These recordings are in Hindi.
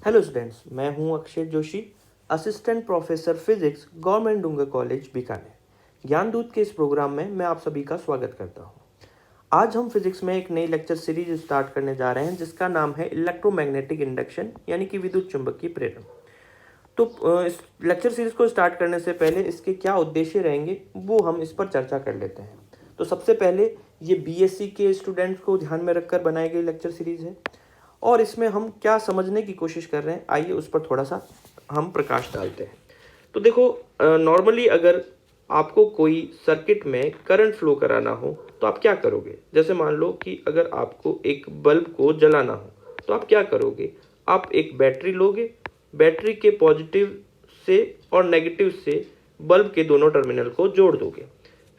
हेलो स्टूडेंट्स, मैं हूं Akshay Joshi, assistant professor physics, government Dungar college Bikaner. Gyan Doot के इस प्रोग्राम में मैं आप सभी का स्वागत करता हूं। आज हम फिजिक्स में एक नई लेक्चर सीरीज स्टार्ट करने जा रहे हैं जिसका नाम है इलेक्ट्रोमैग्नेटिक इंडक्शन यानी कि विद्युत चुंबकीय प्रेरण। तो इस लेक्चर सीरीज को स्टार्ट करने से पहले इसके क्या उद्देश्य रहेंगे वो हम इस पर चर्चा कर लेते हैं। तो सबसे पहले ये बीएससी के स्टूडेंट्स को ध्यान में रखकर बनाई गई लेक्चर सीरीज है और इसमें हम क्या समझने की कोशिश कर रहे हैं, आइए उस पर थोड़ा सा हम प्रकाश डालते हैं। तो देखो, नॉर्मली अगर आपको कोई सर्किट में करंट फ्लो कराना हो तो आप क्या करोगे। जैसे मान लो कि अगर आपको एक बल्ब को जलाना हो तो आप क्या करोगे, आप एक बैटरी लोगे, बैटरी के पॉजिटिव से और नेगेटिव से बल्ब के दोनों टर्मिनल को जोड़ दोगे।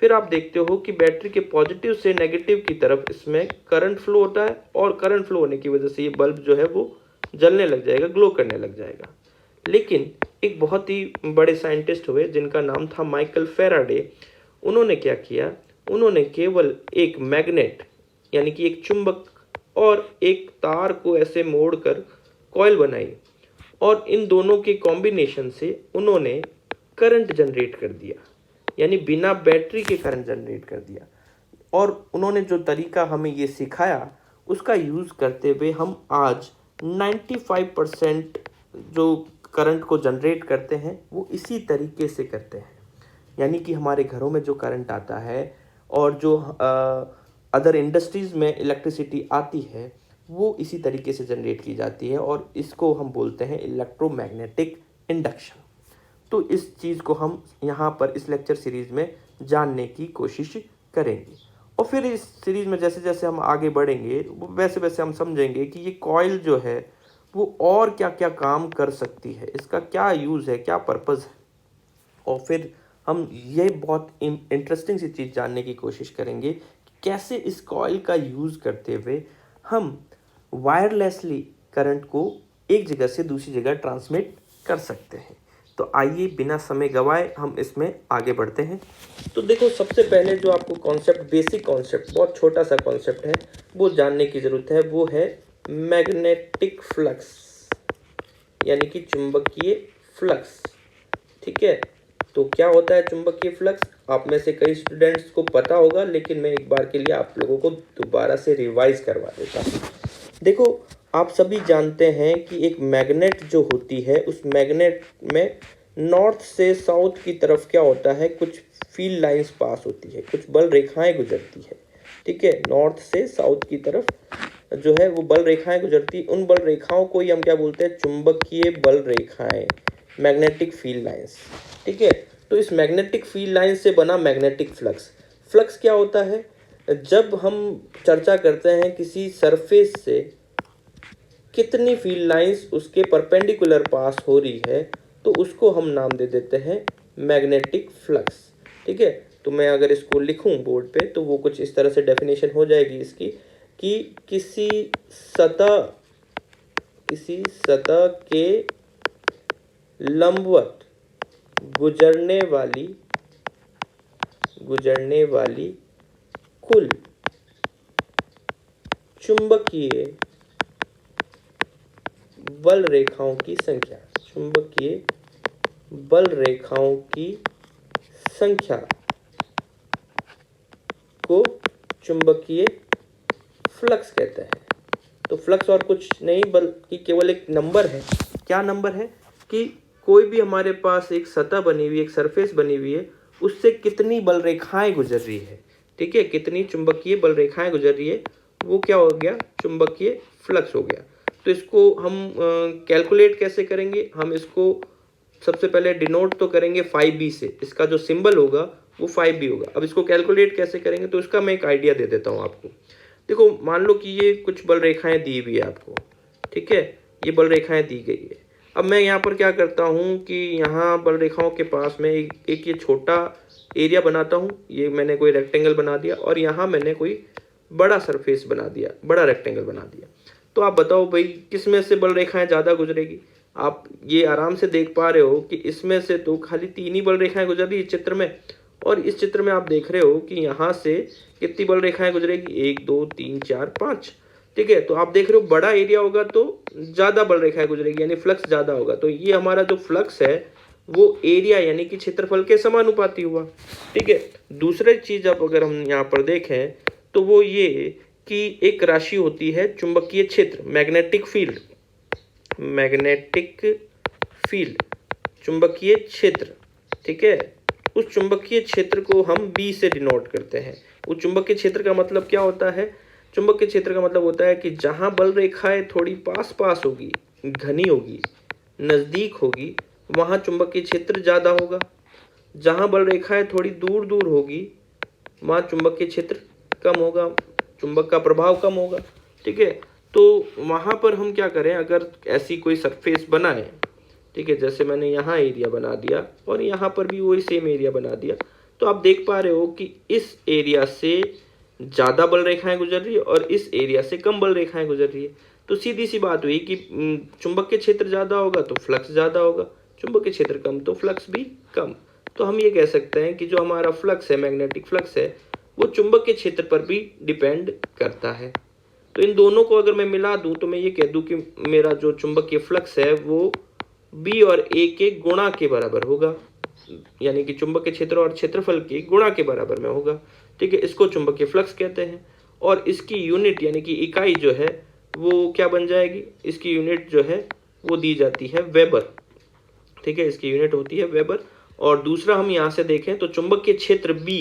फिर आप देखते हो कि बैटरी के पॉजिटिव से नेगेटिव की तरफ इसमें करंट फ्लो होता है और करंट फ्लो होने की वजह से ये बल्ब जो है वो जलने लग जाएगा, ग्लो करने लग जाएगा। लेकिन एक बहुत ही बड़े साइंटिस्ट हुए जिनका नाम था माइकल फेराडे। उन्होंने क्या किया, उन्होंने केवल एक मैग्नेट यानी कि एक चुंबक और एक तार को ऐसे मोड़कर कॉइल बनाई और इन दोनों के कॉम्बिनेशन से उन्होंने करंट जनरेट कर दिया, यानी बिना बैटरी के करंट जनरेट कर दिया। और उन्होंने जो तरीका हमें ये सिखाया उसका यूज़ करते हुए हम आज 95% जो करंट को जनरेट करते हैं वो इसी तरीके से करते हैं। यानी कि हमारे घरों में जो करंट आता है और जो अदर इंडस्ट्रीज़ में इलेक्ट्रिसिटी आती है वो इसी तरीके से जनरेट की जाती है और इसको हम बोलते हैं इलेक्ट्रोमैग्नेटिक इंडक्शन। तो इस चीज़ को हम यहाँ पर इस लेक्चर सीरीज़ में जानने की कोशिश करेंगे और फिर इस सीरीज़ में जैसे जैसे हम आगे बढ़ेंगे वैसे वैसे हम समझेंगे कि ये कॉइल जो है वो और क्या क्या काम कर सकती है, इसका क्या यूज़ है, क्या पर्पज़ है। और फिर हम ये बहुत इंटरेस्टिंग सी चीज़ जानने की कोशिश करेंगे कि कैसे इस कॉइल का यूज़ करते हुए हम वायरलेसली करंट को एक जगह से दूसरी जगह ट्रांसमिट कर सकते हैं। तो आइए बिना समय गवाए हम इसमें आगे बढ़ते हैं। तो देखो, सबसे पहले जो आपको कॉन्सेप्ट, बेसिक कॉन्सेप्ट, बहुत छोटा सा कॉन्सेप्ट है वो जानने की ज़रूरत है, वो है मैग्नेटिक फ्लक्स यानी कि चुंबकीय फ्लक्स। ठीक है, तो क्या होता है चुंबकीय फ्लक्स, आप में से कई स्टूडेंट्स को पता होगा लेकिन मैं एक बार के लिए आप लोगों को दोबारा से रिवाइज करवा देता हूँ। देखो, आप सभी जानते हैं कि एक मैग्नेट जो होती है उस मैग्नेट में नॉर्थ से साउथ की तरफ क्या होता है, कुछ फील्ड लाइंस पास होती है, कुछ बल रेखाएं गुजरती है। ठीक है, नॉर्थ से साउथ की तरफ जो है वो बल रेखाएं गुजरती, उन बल रेखाओं को ही हम क्या बोलते हैं, चुंबकीय बल रेखाएं, मैग्नेटिक फील्ड लाइंस। ठीक है, तो इस मैग्नेटिक फील्ड लाइन से बना मैग्नेटिक फ्लक्स। फ्लक्स क्या होता है, जब हम चर्चा करते हैं किसी सरफेस से कितनी फील्ड लाइंस उसके परपेंडिकुलर पास हो रही है तो उसको हम नाम दे देते हैं मैग्नेटिक फ्लक्स। ठीक है, तो मैं अगर इसको लिखूं बोर्ड पे तो वो कुछ इस तरह से डेफिनेशन हो जाएगी इसकी कि किसी सतह के लंबवत गुजरने वाली कुल चुंबकीय बल रेखाओं की संख्या, चुंबकीय बल रेखाओं की संख्या को चुंबकीय फ्लक्स कहते हैं। तो फ्लक्स और कुछ नहीं बल्कि केवल एक नंबर है। क्या नंबर है कि कोई भी हमारे पास एक सतह बनी हुई, एक सरफेस बनी हुई है, उससे कितनी बल रेखाएं गुजर रही है। ठीक है, कितनी चुंबकीय बल रेखाएं गुजर रही है वो क्या हो गया, चुंबकीय फ्लक्स हो गया। तो इसको हम कैलकुलेट कैसे करेंगे, हम इसको सबसे पहले डिनोट तो करेंगे 5b से, इसका जो सिंबल होगा वो 5b होगा। अब इसको कैलकुलेट कैसे करेंगे तो इसका मैं एक आइडिया दे देता हूँ आपको। देखो, मान लो कि ये कुछ बल रेखाएं दी हुई है आपको। ठीक है, ये बल रेखाएं दी गई है। अब मैं यहाँ पर क्या करता हूँ कि यहाँ बल रेखाओं के पास में एक ये छोटा एरिया बनाता हूँ, ये मैंने कोई रेक्टेंगल बना दिया और यहाँ मैंने कोई बड़ा सरफेस बना दिया, बड़ा रेक्टेंगल बना दिया। तो आप बताओ भाई किस में से बल रेखाएं ज़्यादा गुजरेगी। आप ये आराम से देख पा रहे हो कि इसमें से तो खाली 3 ही बल रेखाएं गुजर रही है चित्र में, और इस चित्र में आप देख रहे हो कि यहाँ से कितनी बल रेखाएं गुजरेगी, 1 2 3 4 5। ठीक है। तो आप देख रहे हो बड़ा एरिया होगा तो ज़्यादा बल रेखाएं गुजरेगी, यानी फ्लक्स ज़्यादा होगा। तो ये हमारा जो फ्लक्स है वो एरिया यानी कि क्षेत्रफल के समानुपाती हुआ। ठीक है। दूसरी चीज़ अब अगर हम यहाँ पर देखें तो वो ये कि एक राशि होती है चुंबकीय क्षेत्र, मैग्नेटिक फील्ड, मैग्नेटिक फील्ड, चुंबकीय क्षेत्र। ठीक है। उस चुंबकीय क्षेत्र को हम बी से डिनोट करते हैं। उस चुंबकीय क्षेत्र का मतलब क्या होता है? चुंबकीय क्षेत्र का मतलब होता है कि जहां बल रेखाएं थोड़ी पास पास होगी, घनी होगी, नजदीक होगी, वहां चुंबकीय क्षेत्र ज्यादा होगा। जहां बल रेखाएं थोड़ी दूर दूर होगी वहां चुंबकीय क्षेत्र कम होगा, चुंबक का प्रभाव कम होगा। ठीक है। तो वहां पर हम क्या करें, अगर ऐसी कोई सरफेस बनाए, ठीक है, जैसे मैंने यहाँ एरिया बना दिया और यहाँ पर भी वही सेम एरिया बना दिया, तो आप देख पा रहे हो कि इस एरिया से ज़्यादा बल रेखाएं गुजर रही है और इस एरिया से कम बल रेखाएं गुजर रही है। तो सीधी सी बात हुई कि चुंबकीय क्षेत्र ज़्यादा होगा तो फ्लक्स ज़्यादा होगा, चुंबकीय क्षेत्र कम तो फ्लक्स भी कम। तो हम ये कह सकते हैं कि जो हमारा फ्लक्स है, मैग्नेटिक फ्लक्स है, वो चुंबकीय क्षेत्र पर भी डिपेंड करता है। तो इन दोनों को अगर मैं मिला दूं तो मैं ये कह दूं कि मेरा जो चुंबकीय फ्लक्स है वो बी और ए के गुणा के बराबर होगा, यानी कि चुंबकीय क्षेत्र और क्षेत्रफल के गुणा के बराबर में होगा। ठीक है। इसको चुंबकीय फ्लक्स कहते हैं और इसकी यूनिट यानी कि इकाई जो है वो क्या बन जाएगी, इसकी यूनिट जो है वो दी जाती है वेबर। ठीक है। इसकी यूनिट होती है वेबर। और दूसरा हम यहाँ से देखें तो चुंबकीय क्षेत्र बी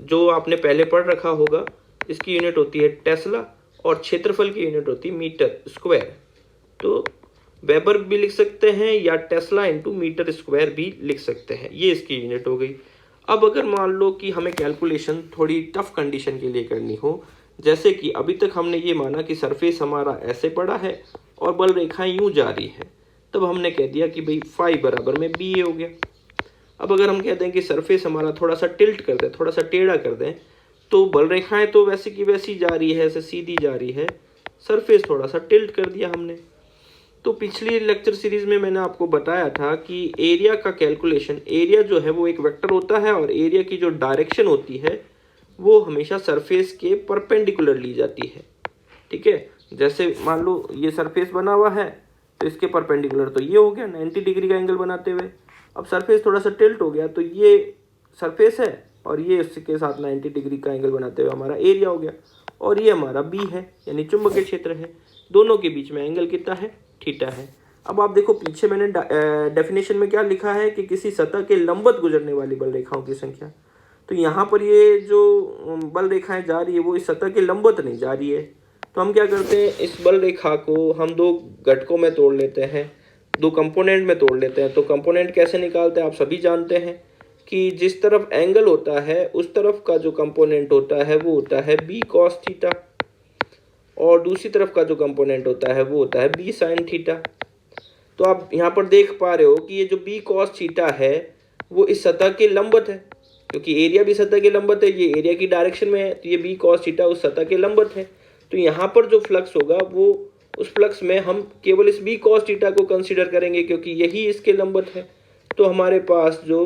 जो आपने पहले पढ़ रखा होगा, इसकी यूनिट होती है टेस्ला और क्षेत्रफल की यूनिट होती है मीटर स्क्वायर। तो वेबर भी लिख सकते हैं या टेस्ला इंटू मीटर स्क्वायर भी लिख सकते हैं, ये इसकी यूनिट हो गई। अब अगर मान लो कि हमें कैलकुलेशन थोड़ी टफ कंडीशन के लिए करनी हो, जैसे कि अभी तक हमने ये माना कि सरफेस हमारा ऐसे पड़ा है और बल रेखाएं यूं जा रही है, तब हमने कह दिया कि भाई फाई बराबर में बी ए हो गया। अब अगर हम कहते हैं कि सरफेस हमारा थोड़ा सा टिल्ट कर दें, थोड़ा सा टेढ़ा कर दें, तो बल रेखाएं तो वैसे की वैसी जा रही है, ऐसे सीधी जा रही है, सरफेस थोड़ा सा टिल्ट कर दिया हमने। तो पिछली लेक्चर सीरीज में मैंने आपको बताया था कि एरिया का कैलकुलेशन, एरिया जो है वो एक वेक्टर होता है और एरिया की जो डायरेक्शन होती है वो हमेशा सरफेस के परपेंडिकुलर ली जाती है। ठीक है। जैसे मान लो ये सरफेस बना हुआ है तो इसके परपेंडिकुलर तो ये हो गया 90 डिग्री का एंगल बनाते हुए। अब सरफेस थोड़ा सा टिल्ट हो गया तो ये सरफेस है और ये इसके साथ 90 डिग्री का एंगल बनाते हुए हमारा एरिया हो गया और ये हमारा बी है यानी चुंबकीय क्षेत्र है। दोनों के बीच में एंगल कितना है, थीटा है। अब आप देखो पीछे मैंने डेफिनेशन में क्या लिखा है कि किसी सतह के लंबवत गुजरने वाली बल रेखाओं की संख्या। तो यहाँ पर ये जो बल रेखाएं जा रही है वो इस सतह के लंबवत नहीं जा रही है। तो हम क्या करते हैं, इस बल रेखा को हम दो घटकों में तोड़ लेते हैं, दो कंपोनेंट में तोड़ लेते हैं। तो कंपोनेंट कैसे निकालते हैं आप सभी जानते हैं कि जिस तरफ एंगल होता है उस तरफ का जो कंपोनेंट होता है वो होता है बी कॉस थीटा और दूसरी तरफ का जो कंपोनेंट होता है वो होता है बी साइन थीटा। तो आप यहाँ पर देख पा रहे हो कि ये जो बी कॉस थीटा है वो इस सतह के लंबवत है, क्योंकि एरिया भी सतह के लंबवत है, ये एरिया की डायरेक्शन में है, तो ये बी कॉस थीटा उस सतह के लंबवत है। तो यहाँ पर जो फ्लक्स होगा वो उस फ्लक्स में हम केवल इस बी कॉस थीटा को कंसीडर करेंगे क्योंकि यही इसके लंबवत है। तो हमारे पास जो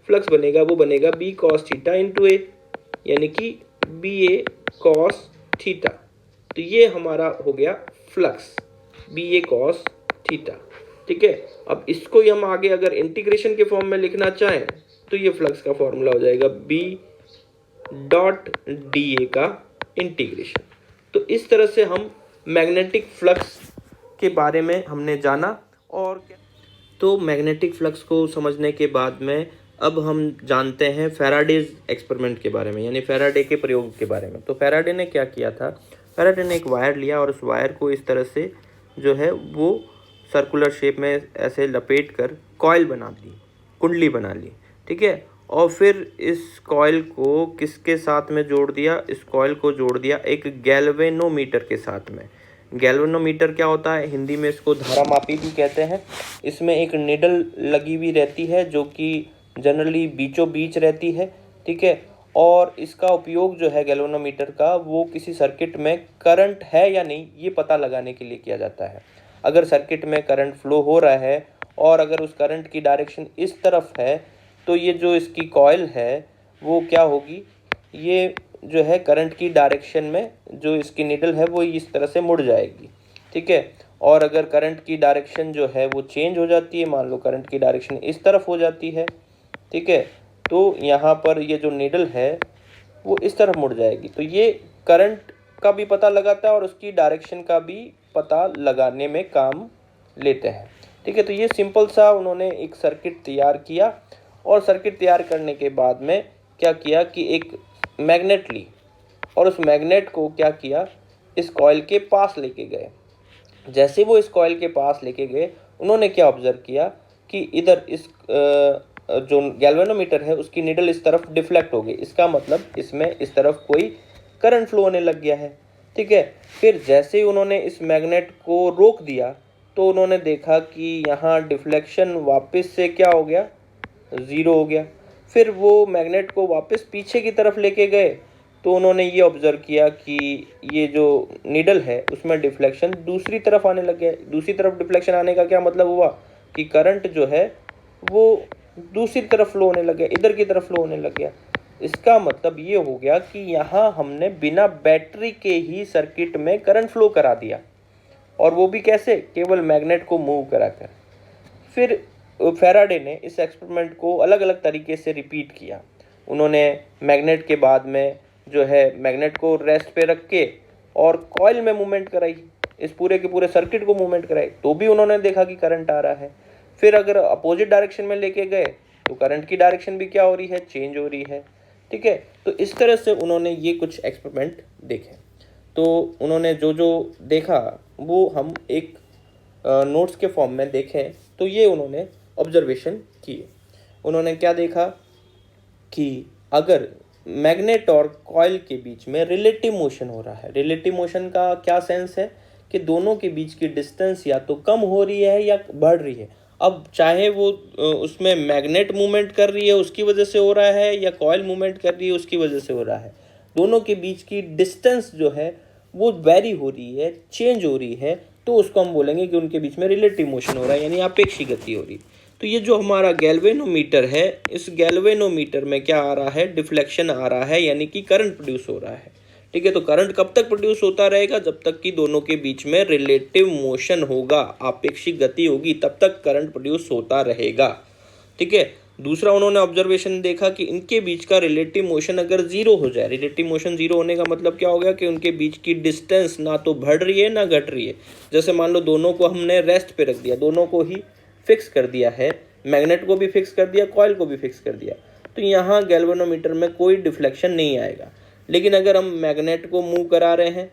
फ्लक्स बनेगा वो बनेगा बी कॉस थीटा इंटू ए, यानी कि बी ए कॉस थीटा। तो ये हमारा हो गया फ्लक्स बी ए कॉस थीटा। ठीक है। अब इसको ही हम आगे अगर इंटीग्रेशन के फॉर्म में लिखना चाहें तो ये फ्लक्स का फॉर्मूला हो जाएगा बी डॉट डी ए का इंटीग्रेशन। तो इस तरह से हम मैग्नेटिक फ्लक्स के बारे में हमने जाना। और तो मैग्नेटिक फ्लक्स को समझने के बाद में अब हम जानते हैं फैराडेज एक्सपेरिमेंट के बारे में, यानी फैराडे के प्रयोग के बारे में। तो फैराडे ने क्या किया था, फैराडे ने एक वायर लिया और उस वायर को इस तरह से जो है वो सर्कुलर शेप में ऐसे लपेट कर कॉइल बना दी, कुंडली बना ली। ठीक है। और फिर इस कॉइल को किसके साथ में जोड़ दिया, इस कॉइल को जोड़ दिया एक गैल्वेनोमीटर के साथ में। गैल्वेनोमीटर क्या होता है, हिंदी में इसको धारामापी भी कहते हैं। इसमें एक निडल लगी हुई रहती है जो कि जनरली बीचों बीच रहती है। ठीक है। और इसका उपयोग जो है गैल्वेनोमीटर का वो किसी सर्किट में करंट है या नहीं ये पता लगाने के लिए किया जाता है। अगर सर्किट में करंट फ्लो हो रहा है और अगर उस करंट की डायरेक्शन इस तरफ है तो ये जो इसकी कॉइल है वो क्या होगी, ये जो है करंट की डायरेक्शन में जो इसकी नीडल है वो इस तरह से मुड़ जाएगी, ठीक है। और अगर करंट की डायरेक्शन जो है वो चेंज हो जाती है, मान लो करंट की डायरेक्शन इस तरफ हो जाती है, ठीक है, तो यहाँ पर ये जो नीडल है वो इस तरफ मुड़ जाएगी। तो ये करंट का भी पता लगाता है और उसकी डायरेक्शन का भी पता लगाने में काम लेते हैं, ठीक है। तो ये सिंपल सा उन्होंने एक सर्किट तैयार किया और सर्किट तैयार करने के बाद में क्या किया कि एक मैग्नेट ली और उस मैग्नेट को क्या किया, इस कॉइल के पास लेके गए। जैसे वो इस कॉइल के पास लेके गए, उन्होंने क्या ऑब्जर्व किया कि इधर इस जो गैल्वेनोमीटर है उसकी नीडल इस तरफ डिफ्लेक्ट हो गई। इसका मतलब इसमें इस तरफ कोई करंट फ्लो होने लग गया है, ठीक है। फिर जैसे ही उन्होंने इस मैग्नेट को रोक दिया तो उन्होंने देखा कि यहाँ डिफ्लेक्शन वापस से क्या हो गया, ज़ीरो हो गया। फिर वो मैग्नेट को वापस पीछे की तरफ लेके गए तो उन्होंने ये ऑब्ज़र्व किया कि ये जो नीडल है उसमें डिफ्लेक्शन दूसरी तरफ आने लग गया। दूसरी तरफ डिफ्लेक्शन आने का क्या मतलब हुआ कि करंट जो है वो दूसरी तरफ फ्लो होने लग गया, इधर की तरफ फ्लो होने लग गया। इसका मतलब ये हो गया कि यहाँ हमने बिना बैटरी के ही सर्किट में करंट फ्लो करा दिया, और वो भी कैसे, केवल मैग्नेट को मूव कराकर। फिर फैराडे ने इस एक्सपेरिमेंट को अलग अलग तरीके से रिपीट किया। उन्होंने मैग्नेट के बाद में जो है मैग्नेट को रेस्ट पे रख के और कॉइल में मूवमेंट कराई, इस पूरे के पूरे सर्किट को मूवमेंट कराई, तो भी उन्होंने देखा कि करंट आ रहा है। फिर अगर अपोजिट डायरेक्शन में लेके गए तो करंट की डायरेक्शन भी क्या हो रही है, चेंज हो रही है, ठीक है। तो इस तरह से उन्होंने ये कुछ एक्सपेरिमेंट देखे। तो उन्होंने जो जो देखा वो हम एक नोट्स के फॉर्म में देखें तो ये उन्होंने ऑब्जर्वेशन किए। उन्होंने क्या देखा कि अगर मैग्नेट और कॉइल के बीच में रिलेटिव मोशन हो रहा है, रिलेटिव मोशन का क्या सेंस है कि दोनों के बीच की डिस्टेंस या तो कम हो रही है या बढ़ रही है। अब चाहे वो उसमें मैग्नेट मूवमेंट कर रही है उसकी वजह से हो रहा है या कॉइल मूवमेंट कर रही है उसकी वजह से हो रहा है, दोनों के बीच की डिस्टेंस जो है वो वेरी हो रही है, चेंज हो रही है, तो उसको हम बोलेंगे कि उनके बीच में रिलेटिव मोशन हो रहा है, यानी आपेक्षिक गति हो रही है। तो ये जो हमारा गैल्वेनोमीटर है, इस गैल्वेनोमीटर में क्या आ रहा है, डिफ्लेक्शन आ रहा है, यानी कि करंट प्रोड्यूस हो रहा है, ठीक है। तो करंट कब तक प्रोड्यूस होता रहेगा, जब तक कि दोनों के बीच में रिलेटिव मोशन होगा, आपेक्षिक गति होगी, तब तक करंट प्रोड्यूस होता रहेगा, ठीक है। दूसरा उन्होंने ऑब्जर्वेशन देखा कि इनके बीच का रिलेटिव मोशन अगर जीरो हो जाए, रिलेटिव मोशन जीरो होने का मतलब क्या हो गया कि उनके बीच की डिस्टेंस ना तो बढ़ रही है ना घट रही है। जैसे मान लो दोनों को हमने रेस्ट पे रख दिया, दोनों को ही फिक्स कर दिया है, मैग्नेट को भी फिक्स कर दिया, कॉइल को भी फिक्स कर दिया, तो यहाँ गैल्वेनोमीटर में कोई डिफ्लेक्शन नहीं आएगा। लेकिन अगर हम मैग्नेट को मूव करा रहे हैं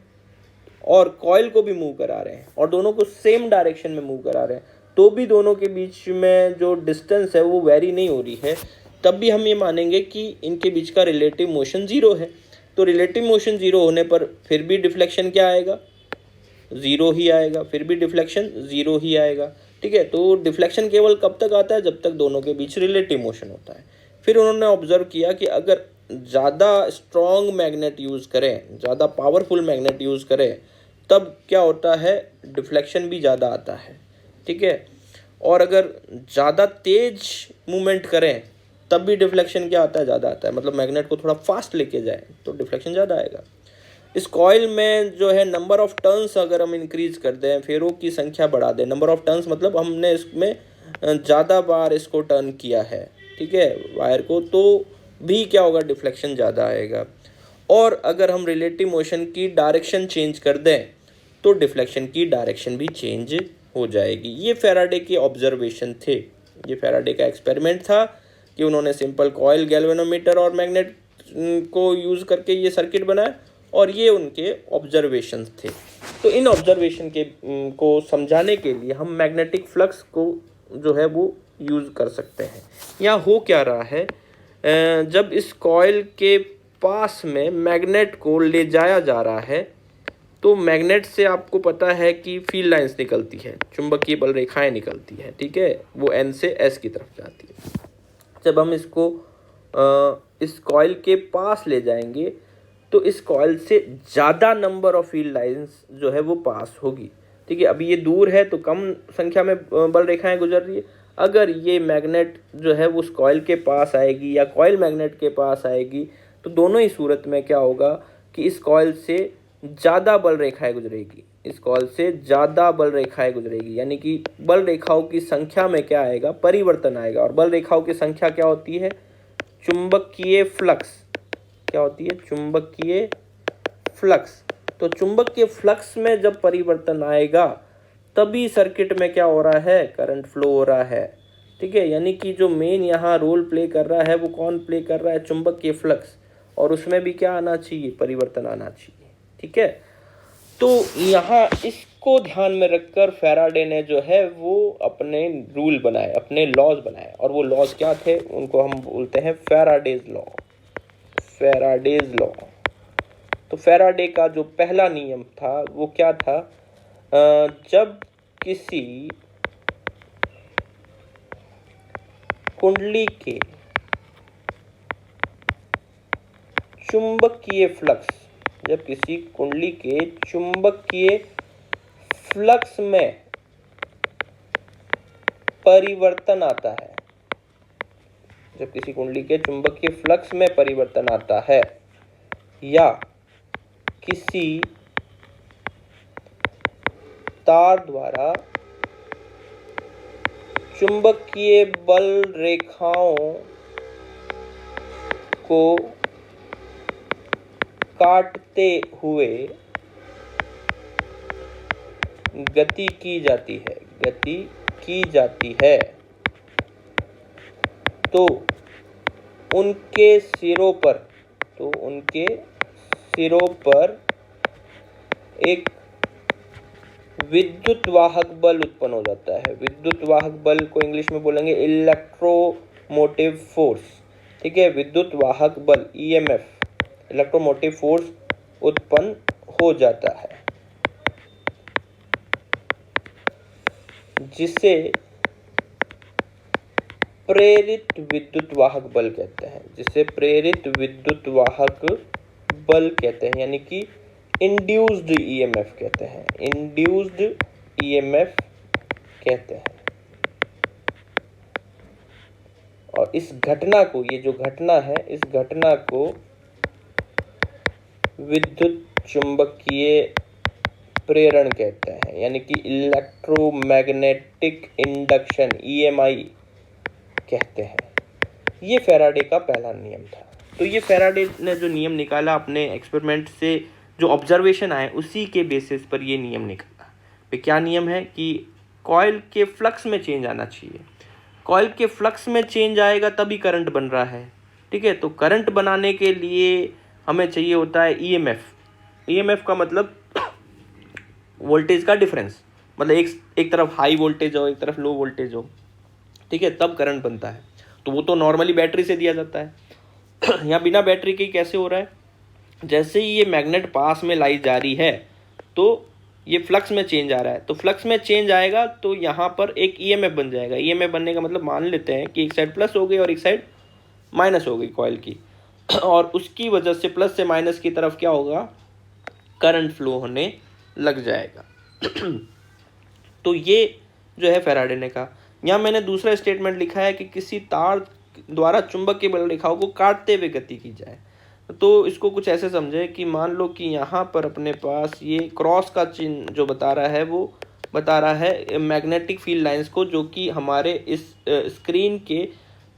और कॉइल को भी मूव करा रहे हैं और दोनों को सेम डायरेक्शन में मूव करा रहे हैं, तो भी दोनों के बीच में जो डिस्टेंस है वो वेरी नहीं हो रही है, तब भी हम ये मानेंगे कि इनके बीच का रिलेटिव मोशन ज़ीरो है। तो रिलेटिव मोशन ज़ीरो होने पर फिर भी डिफ्लेक्शन क्या आएगा, ज़ीरो ही आएगा, फिर भी डिफ्लेक्शन ज़ीरो ही आएगा, ठीक है। तो डिफ्लेक्शन केवल कब तक आता है, जब तक दोनों के बीच रिलेटिव मोशन होता है। फिर उन्होंने ऑब्जर्व किया कि अगर ज़्यादा स्ट्रॉन्ग मैग्नेट यूज़ करें, ज़्यादा पावरफुल मैग्नेट यूज़ करें, तब क्या होता है, डिफ्लेक्शन भी ज़्यादा आता है, ठीक है। और अगर ज़्यादा तेज मूवमेंट करें तब भी डिफ्लेक्शन क्या आता है, ज़्यादा आता है। मतलब मैग्नेट को थोड़ा फास्ट लेके जाए तो डिफ्लेक्शन ज़्यादा आएगा। इस कॉइल में जो है नंबर ऑफ टर्न्स अगर हम इंक्रीज कर दें, फेरों की संख्या बढ़ा दें, नंबर ऑफ टर्न्स मतलब हमने इसमें ज़्यादा बार इसको टर्न किया है, ठीक है, वायर को, तो भी क्या होगा, डिफ्लेक्शन ज़्यादा आएगा। और अगर हम रिलेटिव मोशन की डायरेक्शन चेंज कर दें तो डिफ्लेक्शन की डायरेक्शन भी चेंज हो जाएगी। ये फैराडे के ऑब्जर्वेशन थे, ये फैराडे का एक्सपेरिमेंट था कि उन्होंने सिंपल कॉइल, गैल्वेनोमीटर और मैग्नेट को यूज़ करके ये सर्किट बनाया, और ये उनके ऑब्जर्वेशन थे। तो इन ऑब्जर्वेशन के को समझाने के लिए हम मैग्नेटिक फ्लक्स को जो है वो यूज़ कर सकते हैं। यहाँ हो क्या रहा है, जब इस कॉइल के पास में मैग्नेट को ले जाया जा रहा है तो मैग्नेट से आपको पता है कि फील्ड लाइंस निकलती है, चुंबकीय बल रेखाएं निकलती हैं, ठीक है, वो एन से एस की तरफ जाती है। जब हम इसको इस कॉइल के पास ले जाएंगे तो इस कॉइल से ज़्यादा नंबर ऑफ फील्ड लाइंस जो है वो पास होगी, ठीक है। अभी ये दूर है तो कम संख्या में बल रेखाएं गुजर रही है। अगर ये मैग्नेट जो है वो उस कॉइल के पास आएगी या कॉइल मैग्नेट के पास आएगी तो दोनों ही सूरत में क्या होगा कि इस कॉइल से ज़्यादा बल रेखाएं गुजरेगी, इस कॉइल से ज़्यादा बल रेखाएं गुजरेगी, यानी कि बल रेखाओं की संख्या में क्या आएगा, परिवर्तन आएगा। और बल रेखाओं की संख्या क्या होती है, चुंबकीय फ्लक्स। क्या होती है, चुंबकीय फ्लक्स। तो चुंबकीय फ्लक्स में जब परिवर्तन आएगा तभी सर्किट में क्या हो रहा है, करंट फ्लो हो रहा है। ठीक है, यानी कि जो मेन यहाँ रोल प्ले कर रहा है वो कौन प्ले कर रहा है, चुंबकीय फ्लक्स, और उसमें भी क्या आना चाहिए, परिवर्तन आना चाहिए। ठीक है, तो यहाँ इसको ध्यान में रखकर फैराडे ने जो है वो अपने रूल बनाए, अपने लॉज बनाए, और वो लॉज क्या थे, उनको हम बोलते हैं फैराडेज लॉ। Faraday's law. तो फैराडे का जो पहला नियम था वो क्या था, जब किसी कुंडली के चुंबकीय फ्लक्स, जब किसी कुंडली के चुंबकीय फ्लक्स में परिवर्तन आता है, जब किसी कुंडली के चुंबकीय फ्लक्स में परिवर्तन आता है, या किसी तार द्वारा चुंबकीय बल रेखाओं को काटते हुए गति की जाती है, गति की जाती है, तो उनके सिरों पर, तो उनके सिरों पर एक विद्युत वाहक बल उत्पन्न हो जाता है। विद्युत वाहक बल को इंग्लिश में बोलेंगे इलेक्ट्रोमोटिव फोर्स। ठीक है, विद्युत वाहक बल ईएमएफ, इलेक्ट्रोमोटिव फोर्स उत्पन्न हो जाता है, जिसे प्रेरित विद्युत वाहक बल कहते हैं, जिसे प्रेरित विद्युत वाहक बल कहते हैं, यानी कि इंड्यूस्ड ईएमएफ कहते हैं, इंड्यूस्ड ईएमएफ कहते हैं। और इस घटना को, ये जो घटना है, इस घटना को विद्युत चुंबकीय प्रेरण कहते हैं, यानी कि इलेक्ट्रोमैग्नेटिक इंडक्शन, ईएमआई कहते हैं। ये फैराडे का पहला नियम था। तो ये फैराडे ने जो नियम निकाला अपने एक्सपेरिमेंट से, जो ऑब्जर्वेशन आए उसी के बेसिस पर ये नियम निकला। तो क्या नियम है कि कॉइल के फ्लक्स में चेंज आना चाहिए, कॉइल के फ्लक्स में चेंज आएगा तभी करंट बन रहा है। ठीक है, तो करंट बनाने के लिए हमें चाहिए होता है ईएमएफ। ईएमएफ का मतलब वोल्टेज का डिफरेंस, मतलब एक तरफ हाई वोल्टेज हो, एक तरफ लो वोल्टेज हो। ठीक है, तब करंट बनता है। तो वो तो नॉर्मली बैटरी से दिया जाता है। यहाँ बिना बैटरी के कैसे हो रहा है, जैसे ही ये मैग्नेट पास में लाई जा रही है तो ये फ्लक्स में चेंज आ रहा है, तो फ्लक्स में चेंज आएगा तो यहाँ पर एक ईएमएफ बन जाएगा। ईएमएफ बनने का मतलब मान लेते हैं कि एक साइड प्लस हो गई और एक साइड माइनस हो गई कॉइल की, और उसकी वजह से प्लस से माइनस की तरफ क्या होगा, करंट फ्लो होने लग जाएगा। तो ये जो है फैराडे ने कहा। यहाँ मैंने दूसरा स्टेटमेंट लिखा है कि किसी तार द्वारा चुंबकीय बल रेखाओं को काटते हुए गति की जाए। तो इसको कुछ ऐसे समझे कि मान लो कि यहाँ पर अपने पास ये क्रॉस का चिन्ह जो बता रहा है, वो बता रहा है मैग्नेटिक फील्ड लाइंस को, जो कि हमारे इस स्क्रीन के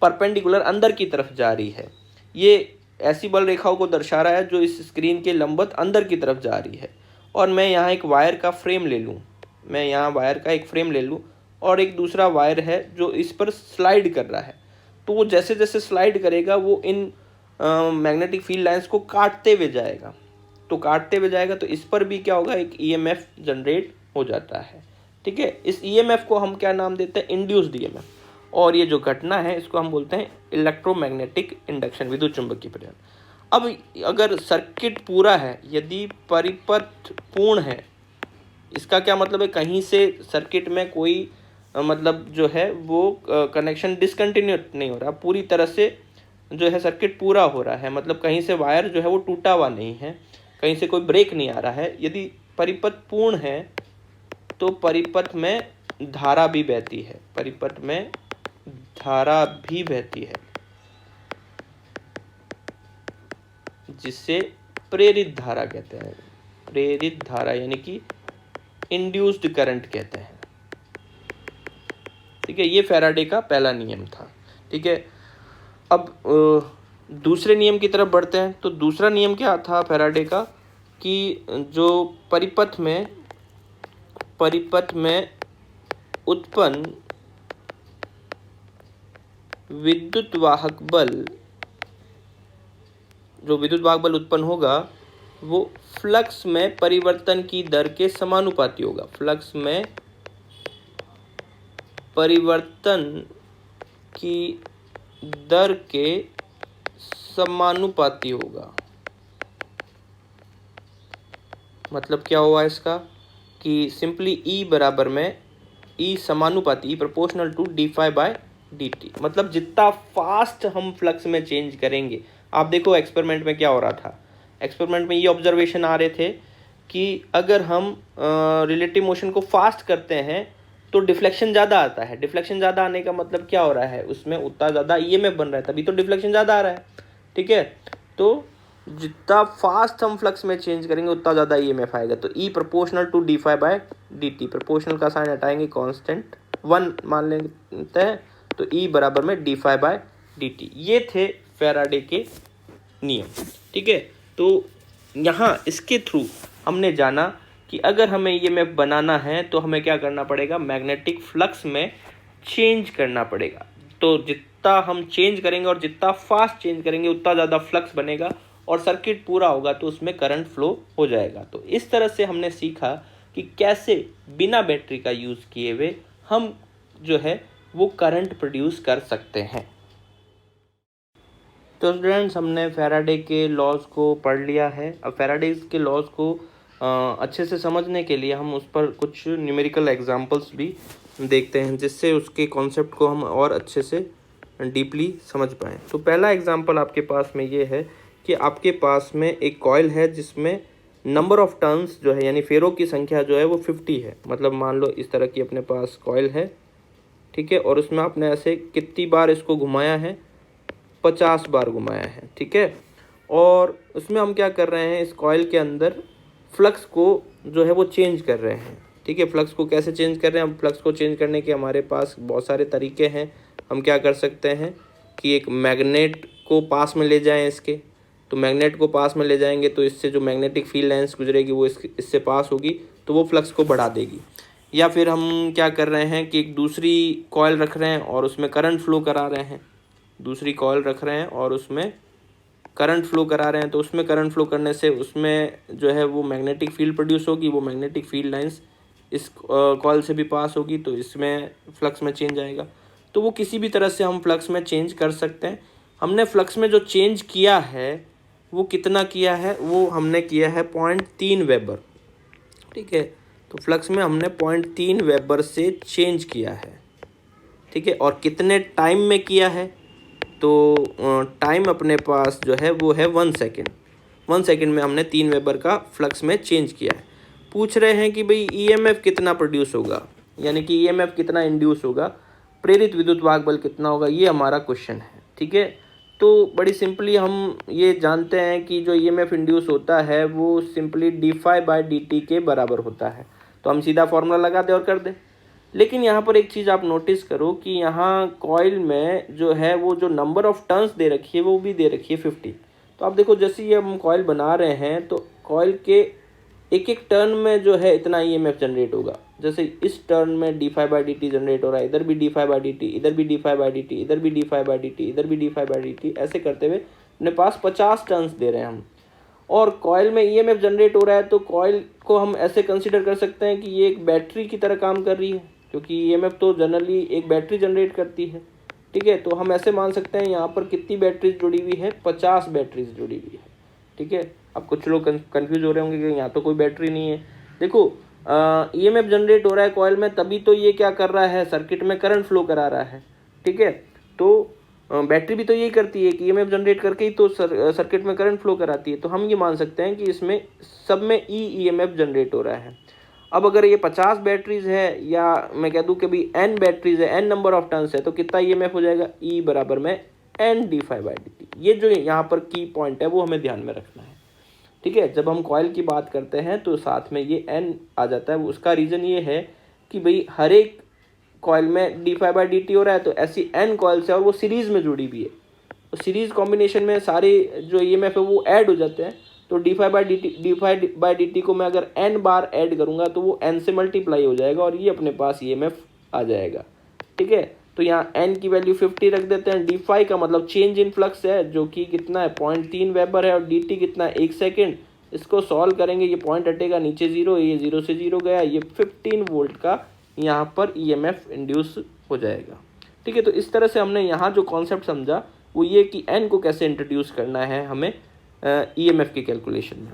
परपेंडिकुलर अंदर की तरफ जा रही है। ये ऐसी बल रेखाओं को दर्शा रहा है जो इस स्क्रीन के लंबवत अंदर की तरफ जा रही है। और मैं यहाँ एक वायर का फ्रेम ले लूँ, मैं यहाँ वायर का एक फ्रेम ले लूँ, और एक दूसरा वायर है जो इस पर स्लाइड कर रहा है। तो वो जैसे जैसे स्लाइड करेगा वो इन मैग्नेटिक फील्ड लाइंस को काटते हुए जाएगा। तो काटते हुए जाएगा तो इस पर भी क्या होगा, एक ईएमएफ जनरेट हो जाता है। ठीक है, इस ईएमएफ को हम क्या नाम देते हैं, इंड्यूस्ड ईएमएफ। और ये जो घटना है इसको हम बोलते हैं इलेक्ट्रोमैग्नेटिक इंडक्शन, विद्युत चुंबकीय प्रेरण। अब अगर सर्किट पूरा है, यदि परिपथ पूर्ण है, इसका क्या मतलब है, कहीं से सर्किट में कोई मतलब जो है वो कनेक्शन डिसकंटिन्यू नहीं हो रहा, पूरी तरह से जो है सर्किट पूरा हो रहा है, मतलब कहीं से वायर जो है वो टूटा हुआ नहीं है, कहीं से कोई ब्रेक नहीं आ रहा है। यदि परिपथ पूर्ण है तो परिपथ में धारा भी बहती है, परिपथ में धारा भी बहती है। जिसे प्रेरित धारा कहते हैं। प्रेरित धारा यानी कि इंड्यूस्ड करंट कहते हैं। ठीक है, ये फैराडे का पहला नियम था। ठीक है, अब दूसरे नियम की तरफ बढ़ते हैं। तो दूसरा नियम क्या था फैराडे का कि जो परिपथ में उत्पन्न विद्युत वाहक बल, जो विद्युत वाहक बल उत्पन्न होगा वो फ्लक्स में परिवर्तन की दर के समानुपाती होगा। फ्लक्स में परिवर्तन की दर के समानुपाती होगा। मतलब क्या हुआ इसका कि सिंपली E बराबर में E समानुपाती, E proportional to D phi by D t. मतलब जितना फास्ट हम फ्लक्स में चेंज करेंगे, आप देखो एक्सपेरिमेंट में क्या हो रहा था। एक्सपेरिमेंट में ये ऑब्जर्वेशन आ रहे थे कि अगर हम रिलेटिव मोशन को फास्ट करते हैं तो डिफ्लेक्शन ज़्यादा आता है। डिफ्लेक्शन ज़्यादा आने का मतलब क्या हो रहा है, उसमें उतना ज़्यादा ईएमएफ बन रहा है, तभी तो डिफ्लेक्शन ज़्यादा आ रहा है। ठीक है, तो जितना फास्ट हम फ्लक्स में चेंज करेंगे उतना ज़्यादा ईएमएफ आएगा। तो E proportional to D phi by D T, proportional का साइन हटाएंगे, कांस्टेंट 1 मान लेते हैं, तो ई बराबर में D phi by D T. ये थे फैराडे के नियम। ठीक है, तो यहाँ इसके थ्रू हमने जाना कि अगर हमें ईएमएफ बनाना है तो हमें क्या करना पड़ेगा, मैग्नेटिक फ्लक्स में चेंज करना पड़ेगा। तो जितना हम चेंज करेंगे और जितना फास्ट चेंज करेंगे उतना ज़्यादा फ्लक्स बनेगा और सर्किट पूरा होगा तो उसमें करंट फ्लो हो जाएगा। तो इस तरह से हमने सीखा कि कैसे बिना बैटरी का यूज़ किए हुए हम जो है वो करंट प्रोड्यूस कर सकते हैं। तो स्टूडेंट्स, हमने फैराडे के लॉज को पढ़ लिया है। अब फैराडे के लॉज को अच्छे से समझने के लिए हम उस पर कुछ न्यूमेरिकल एग्जांपल्स भी देखते हैं, जिससे उसके कॉन्सेप्ट को हम और अच्छे से डीपली समझ पाएँ। तो पहला एग्जांपल आपके पास में ये है कि आपके पास में एक कॉइल है जिसमें नंबर ऑफ टर्न्स जो है यानी फेरों की संख्या जो है वो 50 है। मतलब मान लो इस तरह की अपने पास कॉइल है, ठीक है, और उसमें आपने ऐसे कितनी बार इसको घुमाया है, 50 बार घुमाया है। ठीक है, और उसमें हम क्या कर रहे हैं, इस कॉइल के अंदर फ्लक्स को जो है वो चेंज कर रहे हैं। ठीक है, फ्लक्स को कैसे चेंज कर रहे हैं, हम फ्लक्स को चेंज करने के हमारे पास बहुत सारे तरीके हैं। हम क्या कर सकते हैं कि एक मैग्नेट को पास में ले जाएं इसके, तो मैग्नेट को पास में ले जाएंगे तो इससे जो मैग्नेटिक फील्ड लाइंस गुजरेगी वो इससे पास होगी तो वो फ्लक्स को बढ़ा देगी। या फिर हम क्या कर रहे हैं कि एक दूसरी कॉइल रख रहे हैं और उसमें करंट फ्लो करा रहे हैं। दूसरी कॉइल रख रहे हैं और उसमें करंट फ्लो करा रहे हैं, तो उसमें करंट फ्लो करने से उसमें जो है वो मैग्नेटिक फील्ड प्रोड्यूस होगी। वो मैग्नेटिक फील्ड लाइंस इस कॉइल से भी पास होगी तो इसमें फ्लक्स में चेंज आएगा। तो वो किसी भी तरह से हम फ्लक्स में चेंज कर सकते हैं। हमने फ्लक्स में जो चेंज किया है वो कितना किया है, वो हमने किया है 0.3 वेबर। ठीक है, तो फ्लक्स में हमने 0.3 वेबर से चेंज किया है। ठीक है, और कितने टाइम में किया है, तो टाइम अपने पास जो है वो है 1 सेकेंड। 1 सेकेंड में हमने 3 वेबर का फ्लक्स में चेंज किया है। पूछ रहे हैं कि भाई ईएमएफ कितना प्रोड्यूस होगा, यानी कि ईएमएफ कितना इंड्यूस होगा, प्रेरित विद्युत वाहक बल कितना होगा, ये हमारा क्वेश्चन है। ठीक है, तो बड़ी सिंपली हम ये जानते हैं कि जो ईएमएफ इंड्यूस होता है वो simply d phi by D t के बराबर होता है। तो हम सीधा फॉर्मूला लगा दें और कर दें। लेकिन यहाँ पर एक चीज़ आप नोटिस करो कि यहाँ कॉइल में जो है वो जो नंबर ऑफ टर्न्स दे रखी है वो भी दे रखी है 50। तो आप देखो जैसे ये हम कॉइल बना रहे हैं तो कॉइल के एक एक टर्न में जो है इतना ईएमएफ जनरेट होगा। जैसे इस टर्न में D phi by d t generate हो रहा है, इधर भी d phi by d t, इधर भी d phi by d t, इधर भी d phi by d t, इधर भी d phi by d t, ऐसे करते हुए अपने पास 50 टर्न्स दे रहे हैं हम। और कॉइल में ईएमएफ जनरेट हो रहा है तो कॉइल को हम ऐसे कंसिडर कर सकते हैं कि ये एक बैटरी की तरह काम कर रही है, क्योंकि ईएमएफ तो जनरली एक बैटरी जनरेट करती है। ठीक है, तो हम ऐसे मान सकते हैं यहाँ पर कितनी बैटरीज जुड़ी हुई है, 50 बैटरीज जुड़ी हुई है। ठीक है, अब कुछ लोग कंफ्यूज हो रहे होंगे कि यहाँ तो कोई बैटरी नहीं है। देखो ईएमएफ जनरेट हो रहा है कॉइल में, तभी तो ये क्या कर रहा है, सर्किट में करंट फ्लो करा रहा है। ठीक है, तो बैटरी भी तो यही करती है कि ईएमएफ जनरेट करके ही तो सर्किट में करंट फ्लो कराती है। तो हम ये मान सकते हैं कि इसमें सब में ईएमएफ जनरेट हो रहा है। अब अगर ये 50 बैटरीज है या मैं कह दूं कि भी n बैटरीज है, n नंबर ऑफ टर्न्स है, तो कितना ईएमएफ हो जाएगा, E बराबर में n d phi by d T. ये जो यहाँ पर की पॉइंट है वो हमें ध्यान में रखना है, ठीक है। जब हम कॉइल की बात करते हैं तो साथ में ये एन आ जाता है। उसका रीज़न ये है कि भाई हर एक कॉइल में D phi by d t हो रहा है, तो ऐसी एन कॉइल्स है और वो सीरीज़ में जुड़ी भी है। तो सीरीज़ कॉम्बिनेशन में सारे जो ईएमएफ है वो ऐड हो जाते हैं। तो d phi by d t को मैं अगर एन बार ऐड करूँगा तो वो एन से मल्टीप्लाई हो जाएगा और ये अपने पास ईएमएफ आ जाएगा, ठीक है। तो यहाँ एन की वैल्यू 50 रख देते हैं। डी फाई का मतलब चेंज इन फ्लक्स है, जो कि कितना है 0.3 वेबर है, और डी टी कितना है 1 सेकेंड। इसको सॉल्व करेंगे, ये पॉइंट हटेगा नीचे 0, ये 0 से 0 गया, ये 15 वोल्ट का यहाँ पर ईएमएफ इंड्यूस हो जाएगा, ठीक है। तो इस तरह से हमने यहाँ जो कॉन्सेप्ट समझा वो ये कि एन को कैसे इंट्रोड्यूस करना है हमें ईएमएफ के कैलकुलेशन में।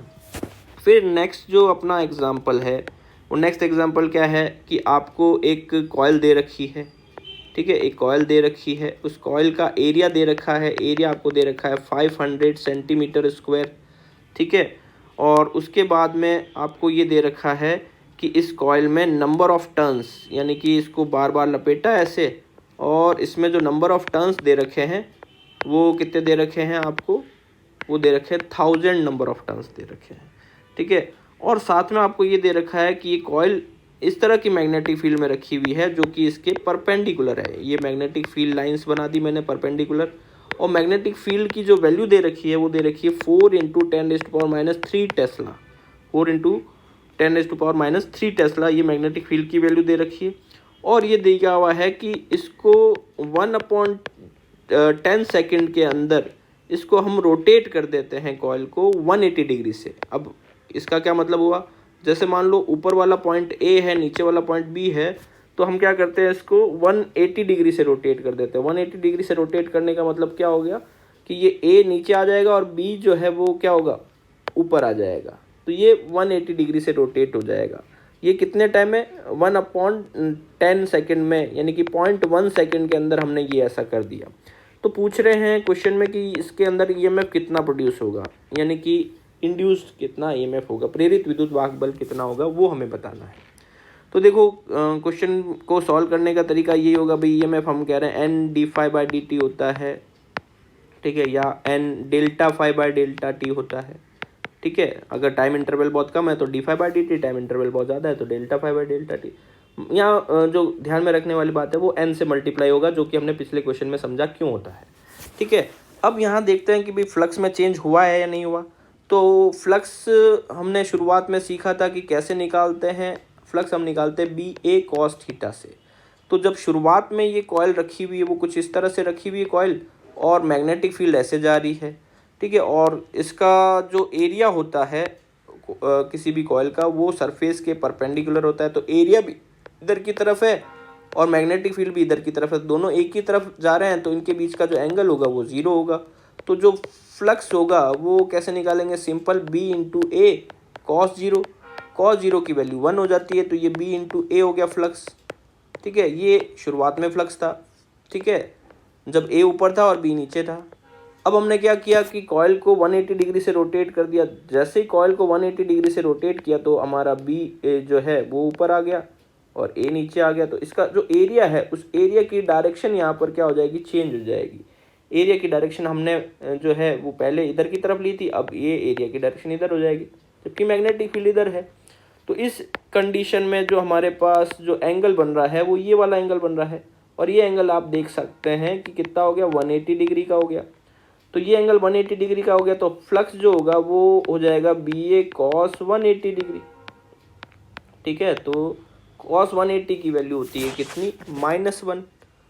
फिर नेक्स्ट जो अपना एग्जांपल है, वो नेक्स्ट एग्जांपल क्या है कि आपको एक कॉइल दे रखी है, ठीक है। एक कॉइल दे रखी है, उस कॉइल का एरिया दे रखा है, एरिया आपको दे रखा है 500 सेंटीमीटर स्क्वायर, ठीक है। और उसके बाद में आपको ये दे रखा है कि इस कॉइल में नंबर ऑफ टर्न्स, यानी कि इसको बार बार लपेटा है ऐसे, और इसमें जो नंबर ऑफ टर्न्स दे रखे हैं वो कितने दे रखे हैं आपको, वो दे रखे हैं 1000 नंबर ऑफ टर्न्स दे रखे हैं, ठीक है। और साथ में आपको ये दे रखा है कि ये कॉइल इस तरह की मैग्नेटिक फील्ड में रखी हुई है जो कि इसके परपेंडिकुलर है। ये मैग्नेटिक फील्ड लाइंस बना दी मैंने परपेंडिकुलर, और मैग्नेटिक फील्ड की जो वैल्यू दे रखी है वो दे रखी है 4 × 10⁻³ टेस्ला। 4 × 10⁻³ टेस्ला ये मैग्नेटिक फील्ड की वैल्यू दे रखी है। और ये दिया हुआ है कि इसको 1/10 सेकेंड के अंदर इसको हम रोटेट कर देते हैं कॉइल को 180 डिग्री से। अब इसका क्या मतलब हुआ, जैसे मान लो ऊपर वाला पॉइंट ए है, नीचे वाला पॉइंट बी है, तो हम क्या करते हैं इसको 180 डिग्री से रोटेट कर देते हैं। 180 डिग्री से रोटेट करने का मतलब क्या हो गया कि ये ए नीचे आ जाएगा और बी जो है वो क्या होगा, ऊपर आ जाएगा। तो ये 180 डिग्री से रोटेट हो जाएगा। ये कितने टाइम में, 1/10 सेकेंड में, यानी कि 0.1 सेकेंड के अंदर हमने ये ऐसा कर दिया। तो पूछ रहे हैं क्वेश्चन में कि इसके अंदर ईएमएफ कितना प्रोड्यूस होगा, यानी कि इंड्यूस्ड कितना ईएमएफ होगा, प्रेरित विद्युत वाहक बल कितना होगा, वो हमें बताना है। तो देखो क्वेश्चन को सॉल्व करने का तरीका यही होगा, भाई ईएमएफ हम कह रहे हैं n d phi by d t होता है, ठीक है, या n delta phi by delta t होता है, ठीक है। अगर टाइम इंटरवल बहुत कम है तो d phi by d t, time interval बहुत ज़्यादा है तो delta phi by delta t. यहाँ जो ध्यान में रखने वाली बात है वो एन से मल्टीप्लाई होगा, जो कि हमने पिछले क्वेश्चन में समझा क्यों होता है, ठीक है। अब यहाँ देखते हैं कि भाई फ्लक्स में चेंज हुआ है या नहीं हुआ। तो फ्लक्स हमने शुरुआत में सीखा था कि कैसे निकालते हैं। फ्लक्स हम निकालते हैं बी ए कॉस थीटा से। तो जब शुरुआत में ये कॉइल रखी हुई है वो कुछ इस तरह से रखी हुई है कॉइल, और मैग्नेटिक फील्ड ऐसे जा रही है, ठीक है। और इसका जो एरिया होता है किसी भी कॉइल का वो सरफेस के परपेंडिकुलर होता है। तो एरिया भी इधर की तरफ है और मैग्नेटिक फील्ड भी इधर की तरफ है, दोनों एक ही तरफ जा रहे हैं, तो इनके बीच का जो एंगल होगा वो 0 होगा। तो जो फ्लक्स होगा वो कैसे निकालेंगे, simple b × a cos 0। cos 0 की वैल्यू 1 हो जाती है, तो ये b × a हो गया फ्लक्स, ठीक है। ये शुरुआत में फ्लक्स था, ठीक है, जब a ऊपर था और b नीचे था। अब हमने क्या किया कि कॉइल को 180 डिग्री से रोटेट कर दिया। जैसे ही कॉइल को 180 डिग्री से रोटेट किया तो हमारा b जो है वो ऊपर आ गया और a नीचे आ गया। तो इसका जो एरिया है उस एरिया की डायरेक्शन यहाँ पर क्या हो जाएगी, चेंज हो जाएगी। एरिया की डायरेक्शन हमने जो है वो पहले इधर की तरफ ली थी, अब ये एरिया की डायरेक्शन इधर हो जाएगी, जबकि मैग्नेटिक फील्ड इधर है। तो इस कंडीशन में जो हमारे पास जो एंगल बन रहा है वो ये वाला एंगल बन रहा है, और ये एंगल आप देख सकते हैं कि कितना हो गया, 180 डिग्री का हो गया। तो ये एंगल 180 डिग्री का हो गया, तो फ्लक्स जो होगा वो हो जाएगा बी ए कॉस 180 डिग्री, ठीक है। तो कॉस 180 की वैल्यू होती है कितनी, -1,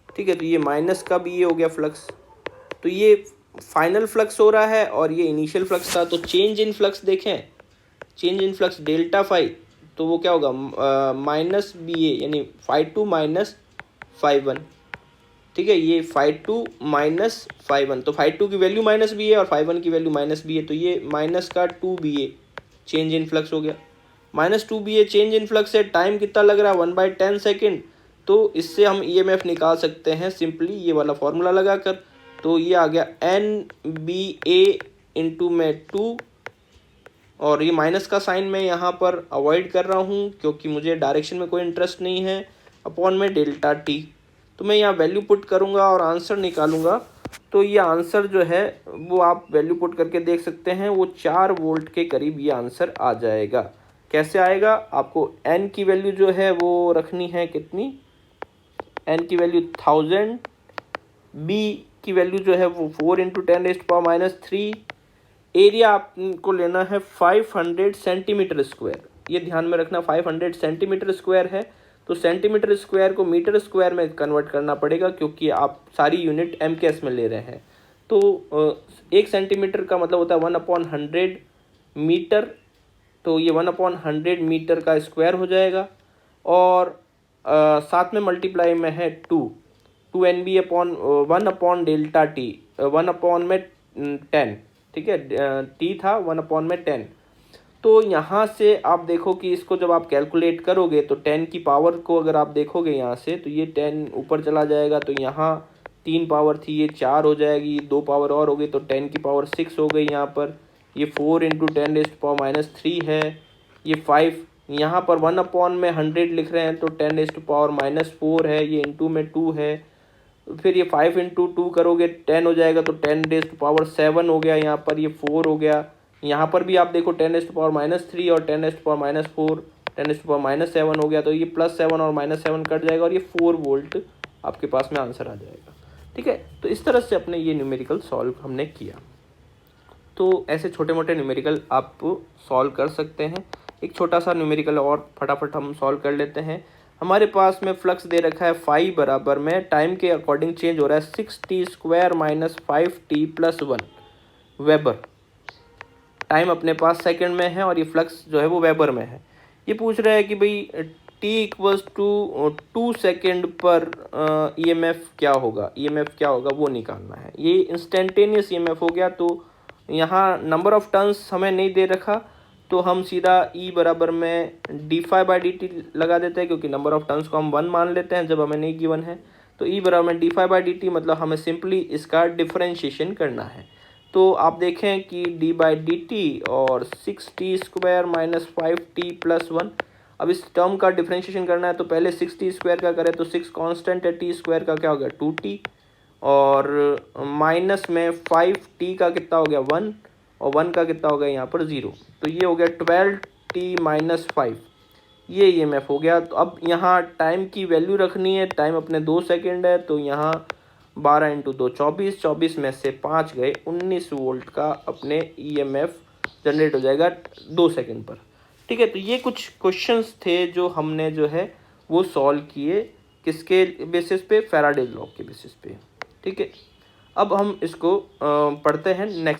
ठीक है। तो ये माइनस का बी ए हो गया फ्लक्स। तो ये फाइनल फ्लक्स हो रहा है और ये इनिशियल फ्लक्स था। तो चेंज इन फ्लक्स देखें, change in flux delta phi, तो वो क्या होगा, -BA, यानी φ2 - φ1, ठीक है। ये φ2 - φ1, तो φ2 की वैल्यू -BA और φ1 की वैल्यू -BA, तो ये माइनस का 2BA चेंज इन फ्लक्स हो गया। -2BA चेंज इन फ्लक्स है, टाइम कितना लग रहा है, 1/10 सेकेंड। तो इससे हम EMF निकाल सकते हैं सिंपली ये वाला फॉर्मूला लगाकर। तो ये आ गया NBA × 2, और ये माइनस का साइन मैं यहाँ पर अवॉइड कर रहा हूँ क्योंकि मुझे डायरेक्शन में कोई इंटरेस्ट नहीं है, अपॉन में डेल्टा टी। तो मैं यहाँ वैल्यू पुट करूँगा और आंसर निकालूंगा, तो ये आंसर जो है वो आप वैल्यू पुट करके देख सकते हैं, वो 4 वोल्ट के करीब ये आंसर आ जाएगा। कैसे आएगा? आपको n की वैल्यू जो है वो रखनी है कितनी, n की वैल्यू 1000, b की वैल्यू जो है वो 4 × 10⁻³ एरिया आपको लेना है 500 सेंटीमीटर स्क्वायर। ये ध्यान में रखना 500 सेंटीमीटर स्क्वायर है, तो सेंटीमीटर स्क्वायर को मीटर स्क्वायर में कन्वर्ट करना पड़ेगा क्योंकि आप सारी यूनिट MKS में ले रहे हैं। तो 1 सेंटीमीटर का मतलब होता है 1/100 मीटर, तो ये 1/100 मीटर का स्क्वायर हो जाएगा। और साथ में मल्टीप्लाई में है 2NB/1/Δt 1/10, ठीक है, t था 1/10। तो यहाँ से आप देखो कि इसको जब आप कैलकुलेट करोगे तो 10 की पावर को अगर आप देखोगे यहाँ से, तो ये 10 ऊपर चला जाएगा, तो यहाँ 3 पावर थी, ये 4 हो जाएगी, 2 पावर और हो गई तो 10 की पावर 6 हो गई यहाँ पर। ये 4 × 10⁻³ है, ये 5 यहाँ पर 1/100 लिख रहे हैं तो 10⁻⁻4 है, ये इंटू में 2 है। फिर ये 5 × 2 करोगे 10 हो जाएगा, तो 10⁻7 हो गया, यहाँ पर ये 4 हो गया। यहाँ पर भी आप देखो 10⁻³ और 10⁻4 10⁻7 हो गया, तो ये +7 और -7 कट जाएगा और ये 4 वोल्ट आपके पास में आंसर आ जाएगा। ठीक है, तो इस तरह से अपने ये न्यूमेरिकल सॉल्व हमने किया। तो ऐसे छोटे मोटे न्यूमेरिकल आप सॉल्व कर सकते हैं। एक छोटा सा न्यूमेरिकल और फटाफट हम सॉल्व कर लेते हैं। हमारे पास में फ्लक्स दे रखा है फाई बराबर में टाइम के अकॉर्डिंग चेंज हो रहा है 6t² - 5t + 1 वेबर। टाइम अपने पास सेकंड में है और ये फ्लक्स जो है वो वेबर में है। ये पूछ रहा है कि भाई t = 2 सेकेंड पर EMF क्या होगा, EMF क्या होगा वो निकालना है। ये इंस्टेंटेनियस EMF हो गया, तो यहाँ नंबर ऑफ टर्न्स हमें नहीं दे रखा, तो हम सीधा E बराबर में dφ/dt लगा देते हैं, क्योंकि नंबर ऑफ टर्न्स को हम 1 मान लेते हैं जब हमें नहीं गिवन है। तो E बराबर में dφ/dt मतलब हमें सिंपली इसका डिफरेंशिएशन करना है। तो आप देखें कि d/dt और 6t² - 5t + 1। अब इस टर्म का डिफरेंशिएशन करना है, तो पहले 6t² का करें तो 6 कांस्टेंट है, t² का क्या हो गया 2t, और माइनस में 5t का कितना हो गया 1, और 1 का कितना हो गया यहाँ पर 0, तो ये हो गया 12t - 5, ये EMF हो गया। तो अब यहाँ टाइम की वैल्यू रखनी है, टाइम अपने 2 सेकेंड है, तो यहाँ 12 × 2 24, 24 में से 5 गए 19 वोल्ट का अपने EMF जनरेट हो जाएगा 2 सेकेंड पर। ठीक है, तो ये कुछ क्वेश्चंस थे जो हमने जो है वो सॉल्व किए, किसके बेसिस पे, फैराडे लॉ के बेसिस पे। ठीक है, अब हम इसको पढ़ते हैं नेक्स्ट।